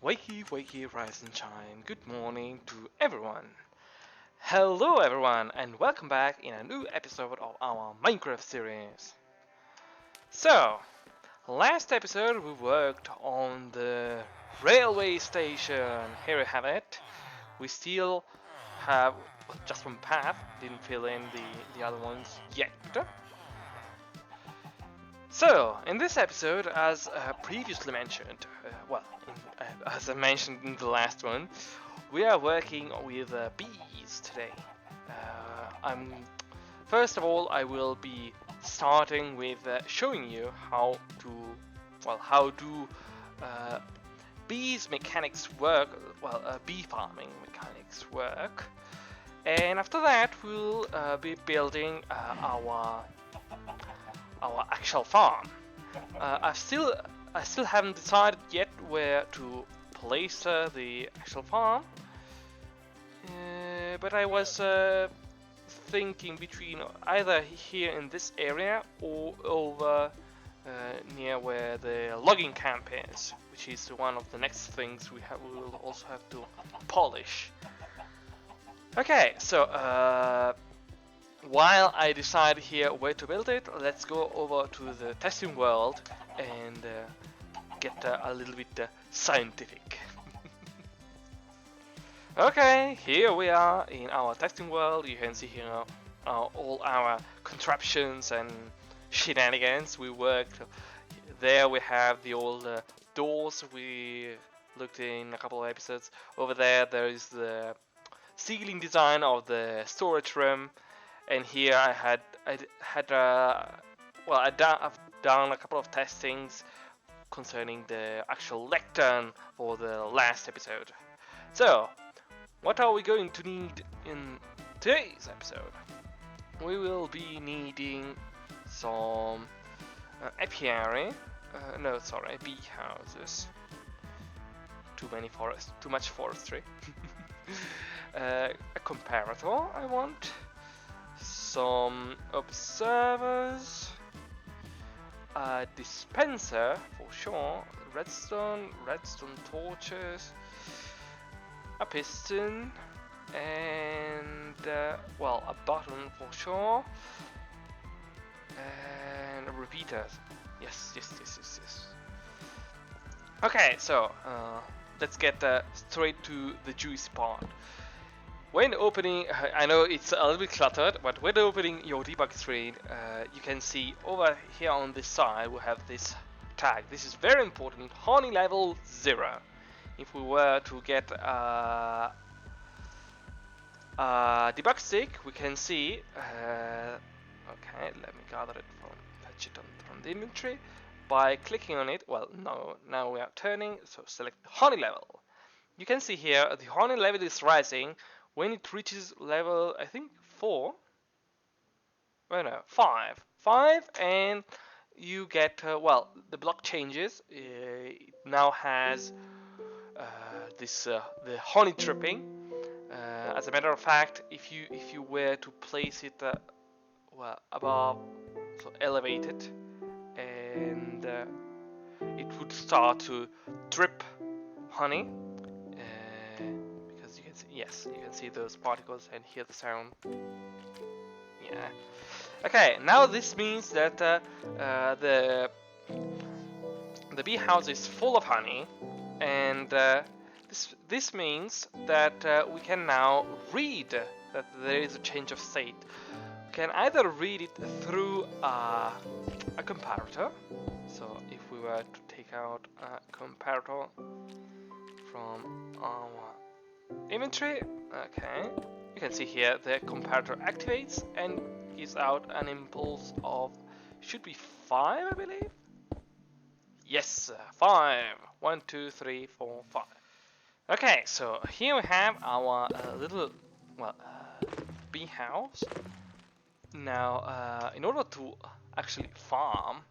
Wakey, wakey, rise and shine. Good morning to everyone. Hello, everyone, and welcome back in a new episode of our Minecraft series. So, last episode we worked on the railway station. Here we have it. We still have just one path, didn't fill in the other ones yet. So, in this episode, as previously mentioned, as I mentioned in the last one, we are working with bees today. I'm First of all, I will be starting with showing you how do uh, bees mechanics work. Bee farming mechanics work, and after that, we'll be building our actual farm. I still haven't decided yet where to place the actual farm, but I was thinking between either here in this area or over near where the logging camp is, which is one of the next things we will also have to polish. Okay, so while I decide here where to build it, let's go over to the testing world and get a little bit scientific. Okay, here we are in our testing world. You can see here all our contraptions and shenanigans. We worked there. We have the old doors we looked in a couple of episodes. Over there is the ceiling design of the storage room. And here I've done a couple of testings concerning the actual lectern for the last episode. So, what are we going to need in today's episode? We will be needing some apiary, bee houses. Too much forestry. A comparator I want. Some observers, a dispenser for sure, redstone torches, a piston, and a button for sure, and repeaters. Yes. Okay, so let's get straight to the juicy part. When opening, I know it's a little bit cluttered, but when opening your debug screen, you can see over here on this side we have this tag. This is very important, honey level 0. If we were to get a debug stick, we can see, okay, let me fetch it from the inventory. By clicking on it, now we are turning, so select honey level. You can see here the honey level is rising. When it reaches level, I think 4, 5, and you get, the block changes. It now has the honey dripping. As a matter of fact, if you were to place it above, so elevated, and it would start to drip honey. Yes, you can see those particles and hear the sound. Yeah. Okay, now this means that the bee house is full of honey, and this means that we can now read that there is a change of state. We can either read it through a comparator. So if we were to take out a comparator from our inventory, okay, you can see here the comparator activates and gives out an impulse of, should be 5, I believe. Yes, 5. 1, 2, 3, 4, 5. Okay, so here we have our little bee house. Now, in order to actually farm,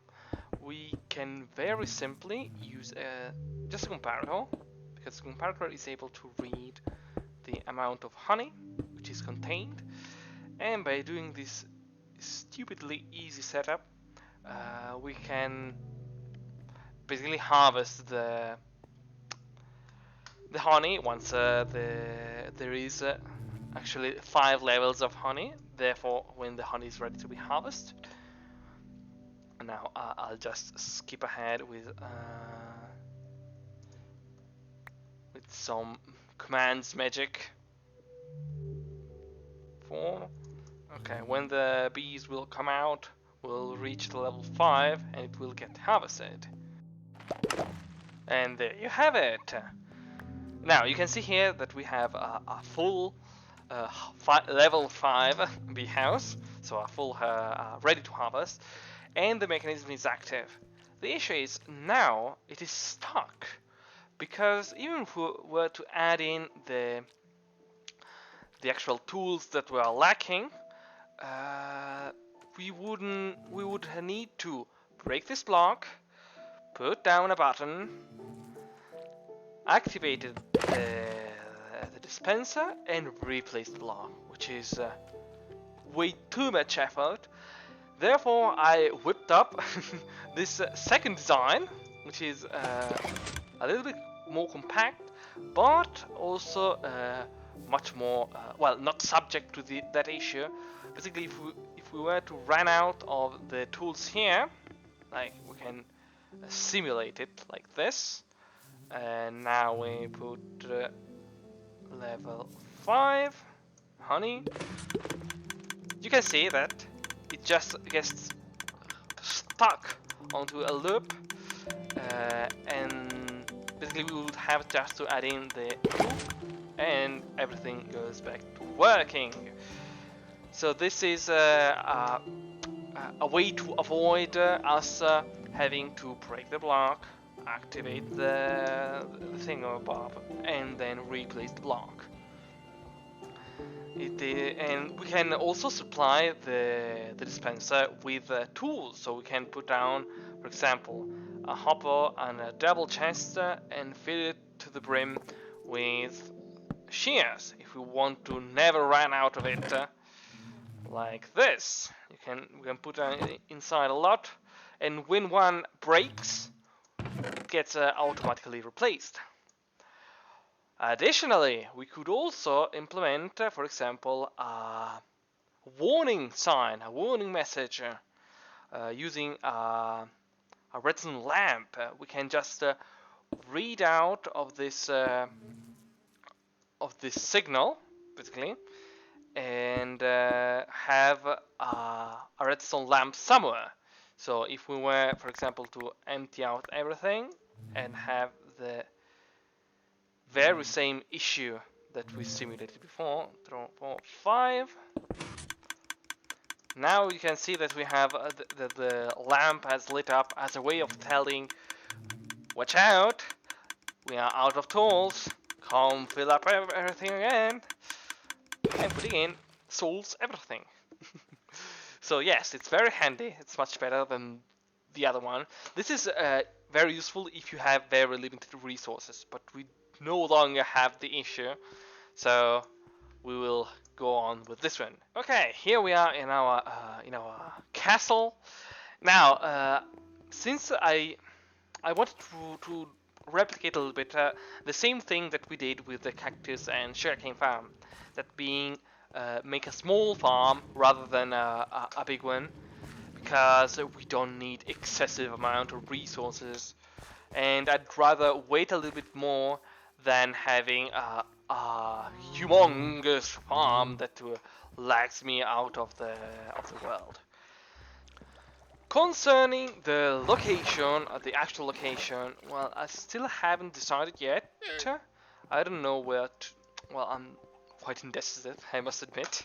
we can very simply use just a comparator, because the comparator is able to read the amount of honey which is contained, and by doing this stupidly easy setup, we can basically harvest the the honey once there is actually 5 levels of honey. Therefore, when the honey is ready to be harvested. Now I'll just skip ahead with some commands magic. 4. Okay, when the bees will come out, we'll reach the level 5 and it will get harvested. And there you have it. Now you can see here that we have a full level 5 bee house, so a full ready to harvest, and the mechanism is active. The issue is now it is stuck, because even if we were to add in the actual tools that were lacking, we would need to break this block, put down a button, activate the dispenser, and replace the block, which is way too much effort. Therefore, I whipped up this second design, which is a little bit more compact, but also much more, well, not subject to that issue. Basically, if we were to run out of the tools here, like we can simulate it like this, and now we put level 5 honey. You can see that it just gets stuck onto a loop, and basically we would have just to add in the loop and everything goes back to working. So this is a way to avoid us having to break the block, activate the thingamabob, and then replace the block. And we can also supply the dispenser with tools, so we can put down, for example, a hopper and a double chest and fill it to the brim with shears if we want to never run out of it, like this. We can put inside a lot, and when one breaks, it gets automatically replaced. Additionally, we could also implement, for example, a warning sign, a warning message, using a redstone lamp. We can just read out of this signal, basically, and have a redstone lamp somewhere. So if we were, for example, to empty out everything and have the very same issue that we simulated before, 3, 4, 5. Now you can see that we have the lamp has lit up as a way of telling, watch out, we are out of tools, come fill up everything again, and putting in solves everything. So yes, it's very handy, it's much better than the other one. This is very useful if you have very limited resources, but we no longer have the issue, so we will go on with this one. Okay, here we are in our castle. Now, since I wanted to replicate a little bit the same thing that we did with the cactus and sugarcane farm, that being make a small farm rather than a big one, because we don't need excessive amount of resources, and I'd rather wait a little bit more than having a humongous farm that lags me out of the world. Concerning the location, the actual location, well, I still haven't decided yet. I don't know where to, well, I'm quite indecisive, I must admit.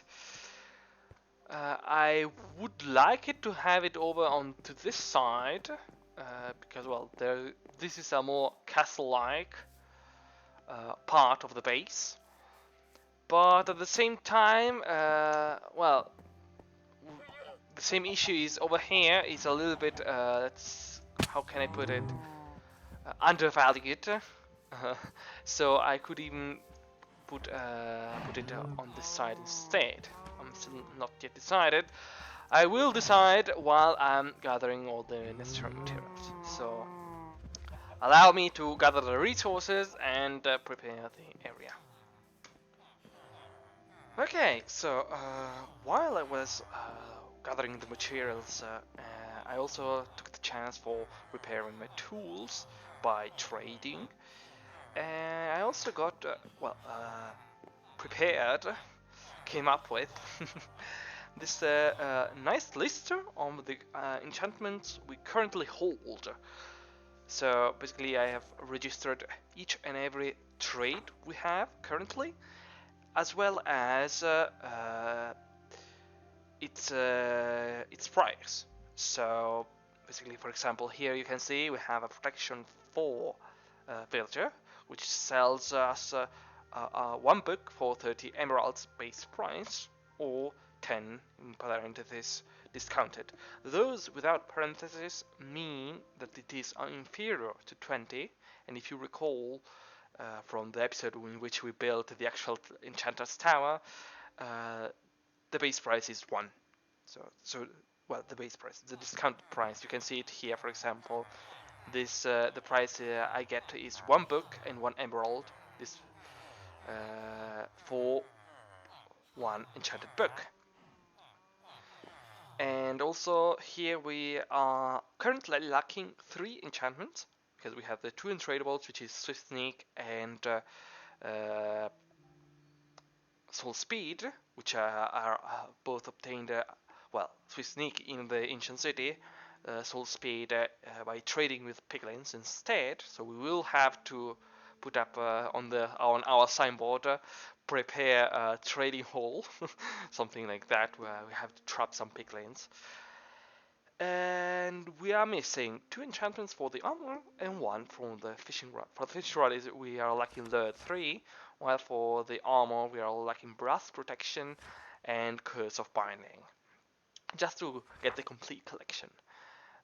I would like it to have it over onto this side, because, well, this is a more castle-like part of the base, but at the same time, well, the same issue is over here is a little bit, how can I put it, undervalued. So I could even put it on this side instead. I'm still not yet decided. I will decide while I'm gathering all the necessary materials. So allow me to gather the resources and prepare the area. Okay, so while I was gathering the materials, I also took the chance for repairing my tools by trading. And I also got, prepared, came up with this nice list of the enchantments we currently hold. So basically I have registered each and every trade we have currently, as well as its price. So basically, for example, here you can see we have a protection 4 villager, which sells us one book for 30 emeralds base price, or 10 in parentheses discounted. Those without parentheses mean that it is inferior to 20, and if you recall from the episode in which we built the actual Enchanter's Tower, the base price is 1. Well, the base price, the discounted price, you can see it here, for example. This the price I get is 1 book and 1 emerald. This for 1 enchanted book. And also here we are currently lacking 3 enchantments, because we have the 2 untradables, which is Swift Sneak and Soul Speed, which are both obtained, Swift Sneak in the Ancient City, Soul Speed by trading with piglins instead. So we will have to put up on our signboard, prepare a trading hall, something like that, where we have to trap some piglins. And we are missing 2 enchantments for the armor and 1 from the fishing rod. For the fishing rod, we are lacking Lure 3, while for the armor we are lacking Brass Protection and Curse of Binding, just to get the complete collection.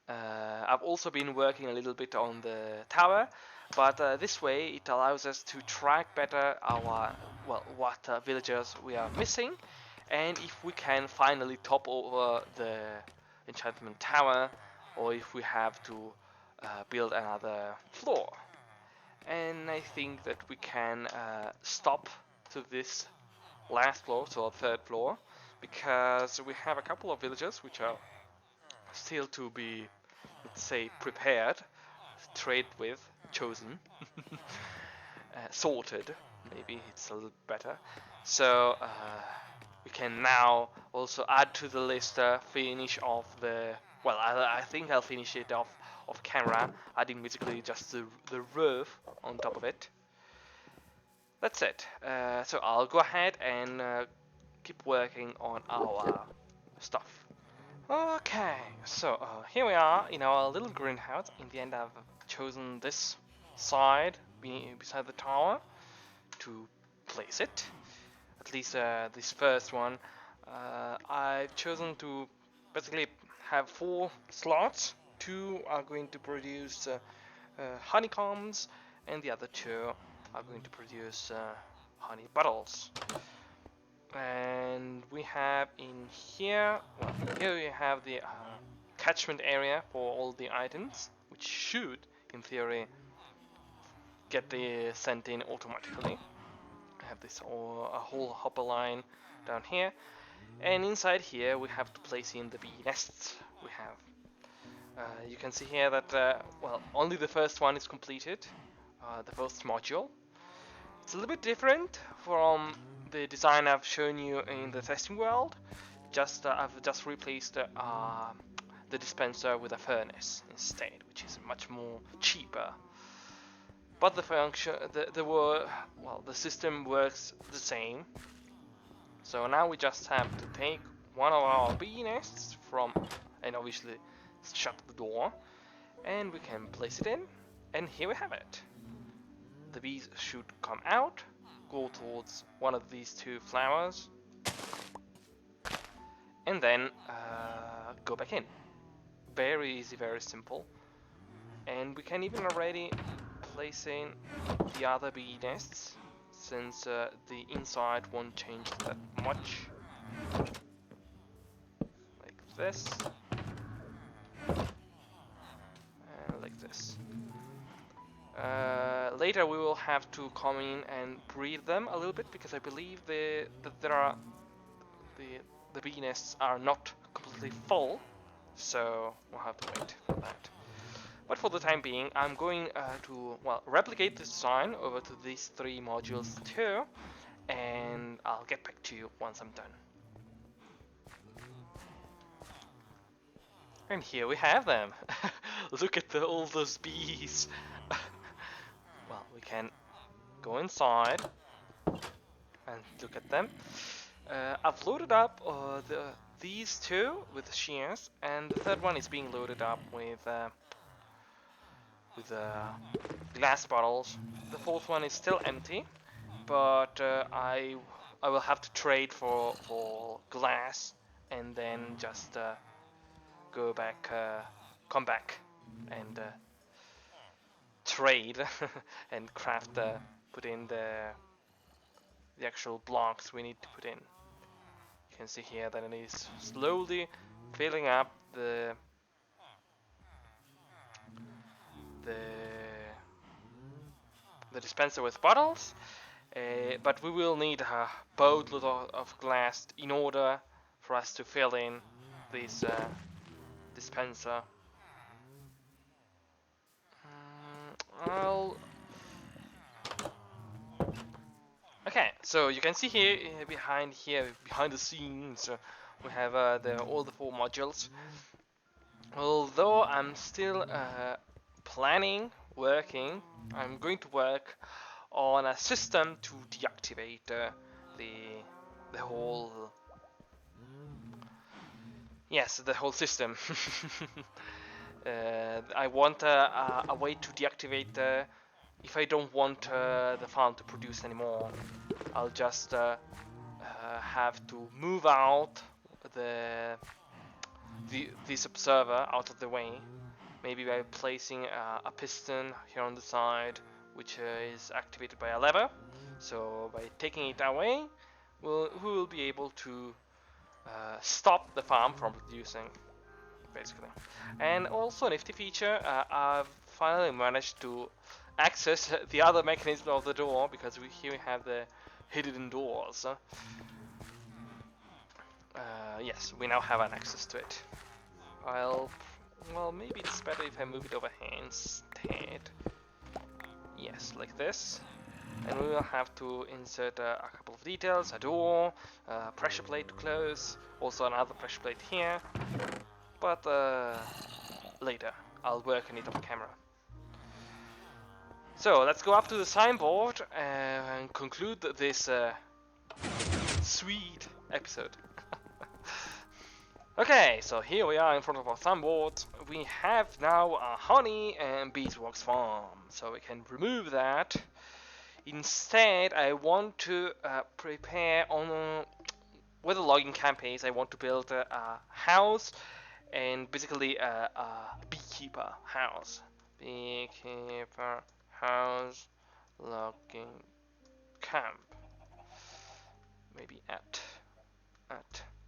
I've also been working a little bit on the tower, but this way it allows us to track better what villagers we are missing, and if we can finally top over the enchantment tower, or if we have to build another floor. And I think that we can stop to this last floor, so the 3rd floor, because we have a couple of villagers which are still to be, let's say, prepared, trade with, chosen, sorted, maybe it's a little better. So we can now also add to the list, finish off the, I think I'll finish it off camera, adding basically just the roof on top of it. That's it. So I'll go ahead and keep working on our stuff. Okay, so here we are in our little greenhouse. In the end, I've chosen this side beside the tower to place it. At least this first one. I've chosen to basically have 4 slots. 2 are going to produce honeycombs, and the other 2 are going to produce honey bottles. And we have in here, here we have the catchment area for all the items, which should, in theory, get the sent in automatically. I have this a whole hopper line down here, and inside here we have to place in the bee nests. We have, you can see here that only the first one is completed, the first module. It's a little bit different from the design I've shown you in the testing world. I've just replaced the dispenser with a furnace instead, which is much more cheaper. But the function, the system works the same. So now we just have to take one of our bee nests and obviously shut the door, and we can place it in, and here we have it. The bees should come out, go towards one of these 2 flowers, and then go back in. Very easy, very simple. And we can even already place in the other bee nests, since the inside won't change that much. Like this. And like this. Later we will have to come in and breed them a little bit because I believe that there are the bee nests are not completely full, so we'll have to wait for that. But for the time being, I'm going to replicate this design over to these three modules too, and I'll get back to you once I'm done. And here we have them. Look at all those bees. Well, we can go inside and look at them. I've loaded up these two with shears, and the third one is being loaded up with glass bottles. The fourth one is still empty, but I will have to trade for glass, and then just come back and trade and craft put in the actual blocks we need to put in. You can see here that it is slowly filling up the dispenser with bottles, but we will need a boatload of glass in order for us to fill in this dispenser. Okay, so you can see here behind the scenes, we have all the four modules. Although I'm still I'm going to work on a system to deactivate the whole the whole system. I want a way to deactivate if I don't want the farm to produce anymore. I'll just have to move out this observer out of the way, maybe by placing a piston here on the side, which is activated by a lever. So by taking it away, we will be able to stop the farm from producing, basically. And also a nifty feature, I've finally managed to access the other mechanism of the door, because here we have the hidden doors. Yes, we now have an access to it. Well, maybe it's better if I move it over here instead. Yes, like this. And we will have to insert a couple of details, a door, a pressure plate to close, also another pressure plate here. But later, I'll work on it off camera. So let's go up to the signboard and conclude this sweet episode. Okay, so here we are in front of our signboard. We have now a honey and beeswax farm, so we can remove that. Instead, I want to prepare on where the logging camp is. I want to build a house, and basically a beekeeper house. Beekeeper house, logging camp. Maybe at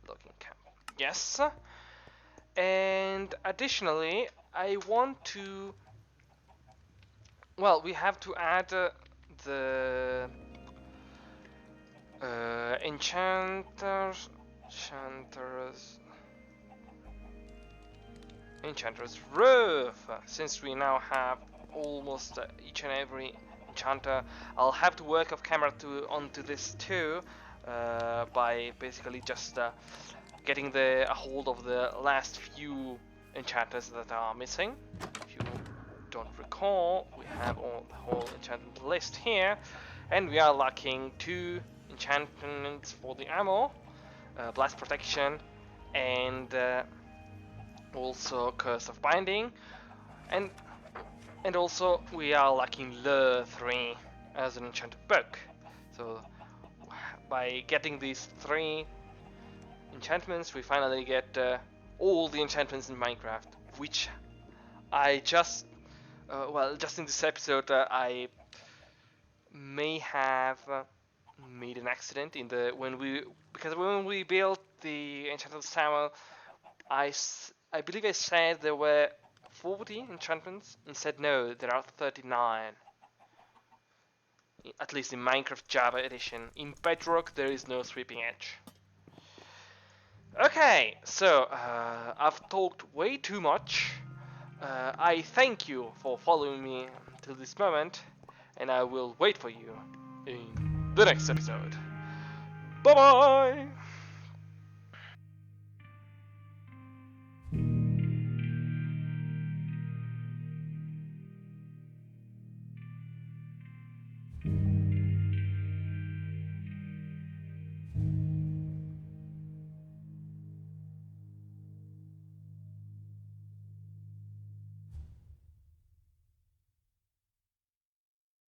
logging camp. Yes. And additionally, I want to. Well, we have to add the enchanter's roof. Since we now have almost each and every enchanter, I'll have to work off camera onto this too, by basically just getting a hold of the last few enchanters that are missing. If you don't recall, we have the whole enchantment list here, and we are lacking 2 enchantments for the ammo, blast protection, and also curse of binding, and also we are lacking lure 3 as an enchanted book. So by getting these 3 enchantments, we finally get all the enchantments in Minecraft, which I just just in this episode I may have made an accident when we built the enchanted tower, I believe I said there were 40 enchantments. Instead, no, there are 39. At least in Minecraft Java edition. In Bedrock there is no sweeping edge. Okay, so I've talked way too much. I thank you for following me till this moment, and I will wait for you in the next episode. Bye bye!